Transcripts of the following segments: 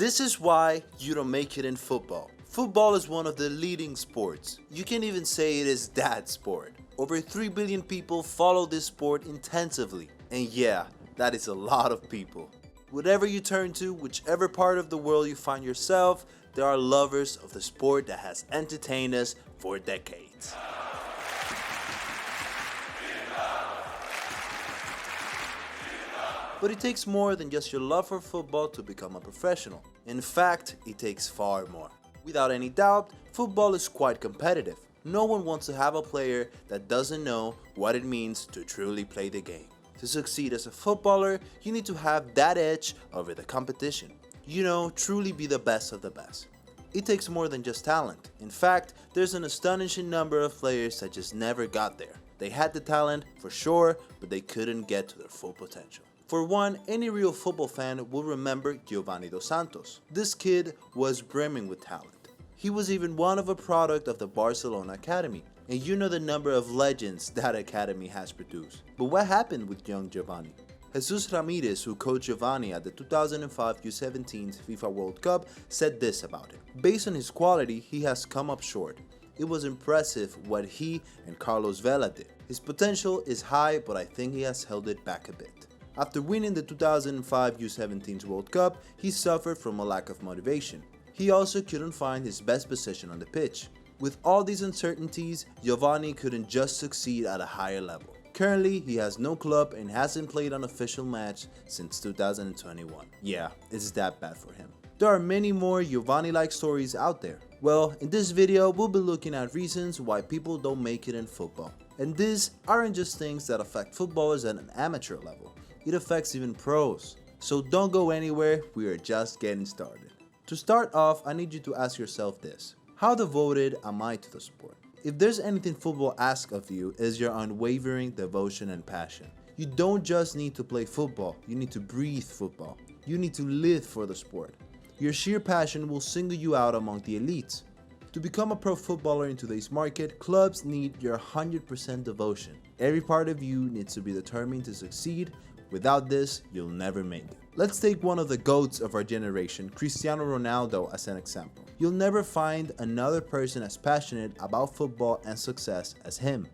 This is why you don't make it in football. Football is one of the leading sports. You can even say it is that sport. Over 3 billion people follow this sport intensively. And yeah, that is a lot of people. Whatever you turn to, whichever part of the world you find yourself, there are lovers of the sport that has entertained us for decades. But it takes more than just your love for football to become a professional. In fact, it takes far more. Without any doubt, football is quite competitive. No one wants to have a player that doesn't know what it means to truly play the game. To succeed as a footballer, you need to have that edge over the competition. Truly be the best of the best. It takes more than just talent. In fact, there's an astonishing number of players that just never got there. They had the talent, for sure, but they couldn't get to their full potential. For one, any real football fan will remember Giovanni Dos Santos. This kid was brimming with talent. He was even one of a product of the Barcelona Academy, and you know the number of legends that academy has produced. But what happened with young Giovanni? Jesus Ramirez, who coached Giovanni at the 2005 U17 FIFA World Cup, said this about him. Based on his quality, he has come up short. It was impressive what he and Carlos Vela did. His potential is high, but I think he has held it back a bit. After winning the 2005 U17 World Cup, he suffered from a lack of motivation. He also couldn't find his best position on the pitch. With all these uncertainties, Giovanni couldn't just succeed at a higher level. Currently, he has no club and hasn't played an official match since 2021. Yeah, it's that bad for him. There are many more Giovanni-like stories out there. Well, in this video, we'll be looking at reasons why people don't make it in football. And these aren't just things that affect footballers at an amateur level. It affects even pros. So don't go anywhere, we are just getting started. To start off, I need you to ask yourself this. How devoted am I to the sport? If there's anything football asks of you, is your unwavering devotion and passion. You don't just need to play football, you need to breathe football. You need to live for the sport. Your sheer passion will single you out among the elites. To become a pro footballer in today's market, clubs need your 100% devotion. Every part of you needs to be determined to succeed. Without this, you'll never make it. Let's take one of the GOATs of our generation, Cristiano Ronaldo, as an example. You'll never find another person as passionate about football and success as him.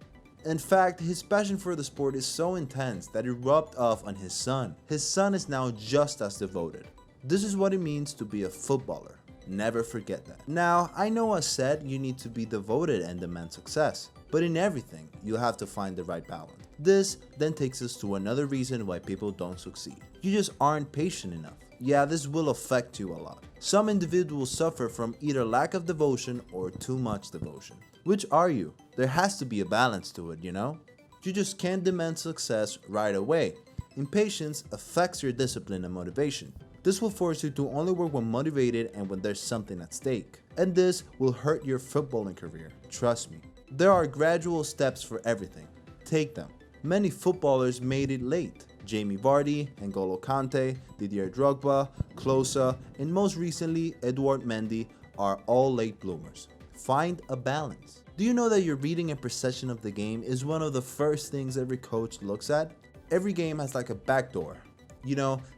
In fact, his passion for the sport is so intense that it rubbed off on his son. His son is now just as devoted. This is what it means to be a footballer. Never forget that. Now, I know I said you need to be devoted and demand success, but in everything, you have to find the right balance. This then takes us to another reason why people don't succeed. You just aren't patient enough. Yeah, this will affect you a lot. Some individuals suffer from either lack of devotion or too much devotion. Which are you? There has to be a balance to it, You just can't demand success right away. Impatience affects your discipline and motivation. This will force you to only work when motivated and when there's something at stake. And this will hurt your footballing career, trust me. There are gradual steps for everything. Take them. Many footballers made it late. Jamie Vardy, N'Golo Kante, Didier Drogba, Klose, and most recently Edouard Mendy are all late bloomers. Find a balance. Do you know that your reading and perception of the game is one of the first things every coach looks at? Every game has like a backdoor.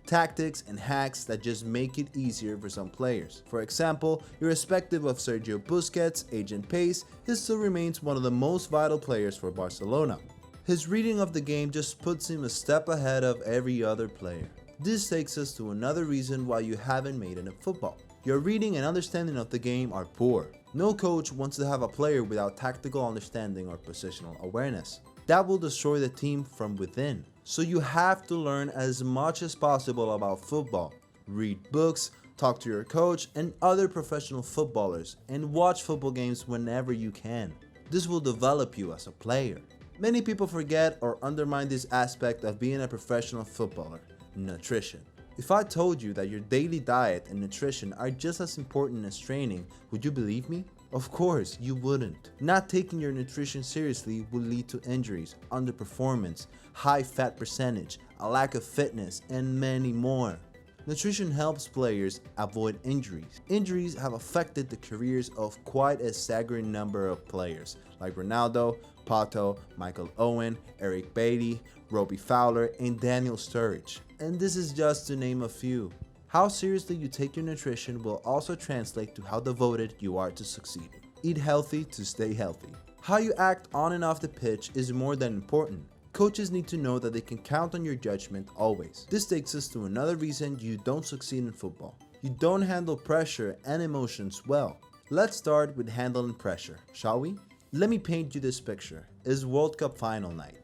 Tactics and hacks that just make it easier for some players. For example, irrespective of Sergio Busquets' age and pace, he still remains one of the most vital players for Barcelona. His reading of the game just puts him a step ahead of every other player. This takes us to another reason why you haven't made it in football. Your reading and understanding of the game are poor. No coach wants to have a player without tactical understanding or positional awareness. That will destroy the team from within. So you have to learn as much as possible about football. Read books, talk to your coach and other professional footballers, and watch football games whenever you can. This will develop you as a player. Many people forget or undermine this aspect of being a professional footballer: nutrition. If I told you that your daily diet and nutrition are just as important as training, would you believe me? Of course, you wouldn't. Not taking your nutrition seriously will lead to injuries, underperformance, high fat percentage, a lack of fitness, and many more. Nutrition helps players avoid injuries. Injuries have affected the careers of quite a staggering number of players, like Ronaldo, Pato, Michael Owen, Eric Bailly, Robbie Fowler, and Daniel Sturridge. And this is just to name a few. How seriously you take your nutrition will also translate to how devoted you are to succeeding. Eat healthy to stay healthy. How you act on and off the pitch is more than important. Coaches need to know that they can count on your judgment always. This takes us to another reason you don't succeed in football. You don't handle pressure and emotions well. Let's start with handling pressure, shall we? Let me paint you this picture. It's World Cup final night.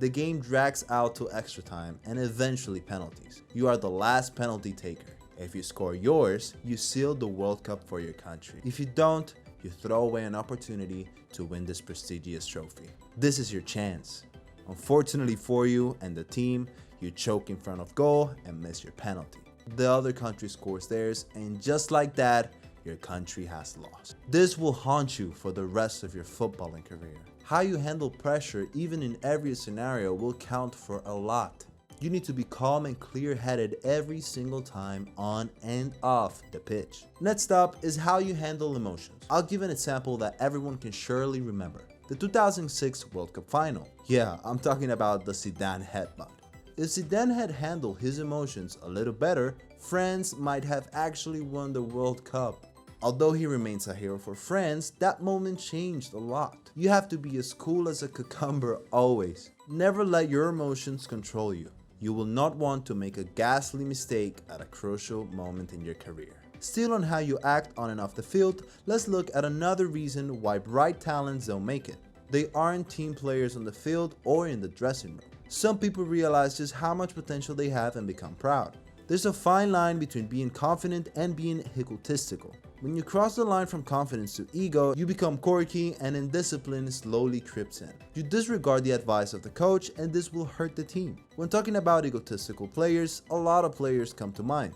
The game drags out to extra time and eventually penalties. You are the last penalty taker. If you score yours, you seal the World Cup for your country. If you don't, you throw away an opportunity to win this prestigious trophy. This is your chance. Unfortunately for you and the team, you choke in front of goal and miss your penalty. The other country scores theirs, and just like that, your country has lost. This will haunt you for the rest of your footballing career. How you handle pressure, even in every scenario, will count for a lot. You need to be calm and clear-headed every single time on and off the pitch. Next up is how you handle emotions. I'll give an example that everyone can surely remember. The 2006 World Cup final. Yeah, I'm talking about the Zidane headbutt. If Zidane had handled his emotions a little better, France might have actually won the World Cup. Although he remains a hero for France, that moment changed a lot. You have to be as cool as a cucumber always. Never let your emotions control you. You will not want to make a ghastly mistake at a crucial moment in your career. Still on how you act on and off the field, let's look at another reason why bright talents don't make it. They aren't team players on the field or in the dressing room. Some people realize just how much potential they have and become proud. There's a fine line between being confident and being egotistical. When you cross the line from confidence to ego, you become quirky and indiscipline slowly creeps in. You disregard the advice of the coach and this will hurt the team. When talking about egotistical players, a lot of players come to mind.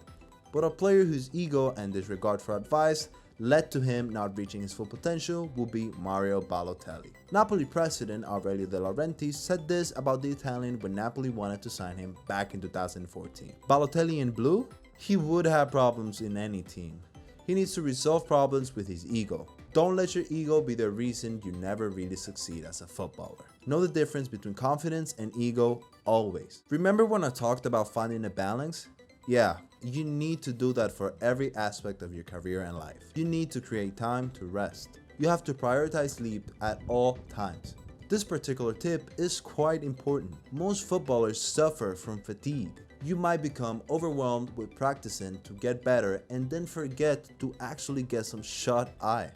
But a player whose ego and disregard for advice led to him not reaching his full potential will be Mario Balotelli. Napoli president Aurelio De Laurentiis said this about the Italian when Napoli wanted to sign him back in 2014. Balotelli in blue? He would have problems in any team. He needs to resolve problems with his ego. Don't let your ego be the reason you never really succeed as a footballer. Know the difference between confidence and ego always. Remember when I talked about finding a balance? Yeah, you need to do that for every aspect of your career and life. You need to create time to rest. You have to prioritize sleep at all times. This particular tip is quite important. Most footballers suffer from fatigue. You might become overwhelmed with practicing to get better and then forget to actually get some shut-eye.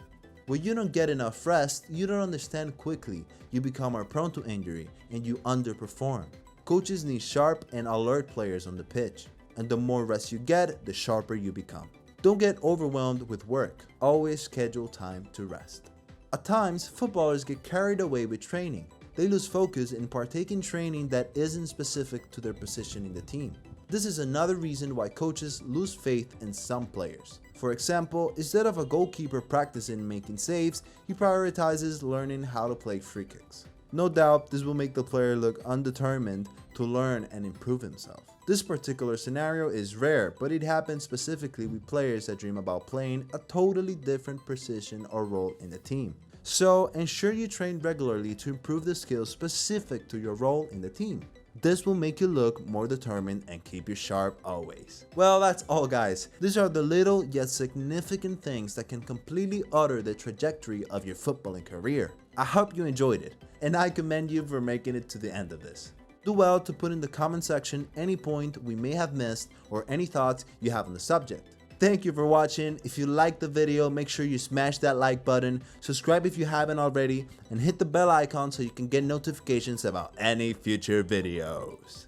When you don't get enough rest, you don't understand quickly, you become more prone to injury, and you underperform. Coaches need sharp and alert players on the pitch. And the more rest you get, the sharper you become. Don't get overwhelmed with work. Always schedule time to rest. At times, footballers get carried away with training. They lose focus and partake in training that isn't specific to their position in the team. This is another reason why coaches lose faith in some players. For example, instead of a goalkeeper practicing making saves, he prioritizes learning how to play free kicks. No doubt, this will make the player look undetermined to learn and improve himself. This particular scenario is rare, but it happens specifically with players that dream about playing a totally different position or role in the team. So ensure you train regularly to improve the skills specific to your role in the team. This will make you look more determined and keep you sharp always. Well, that's all guys. These are the little yet significant things that can completely alter the trajectory of your footballing career. I hope you enjoyed it, and I commend you for making it to the end of this. Do well to put in the comment section any point we may have missed or any thoughts you have on the subject. Thank you for watching. If you liked the video, make sure you smash that like button, subscribe if you haven't already, and hit the bell icon so you can get notifications about any future videos.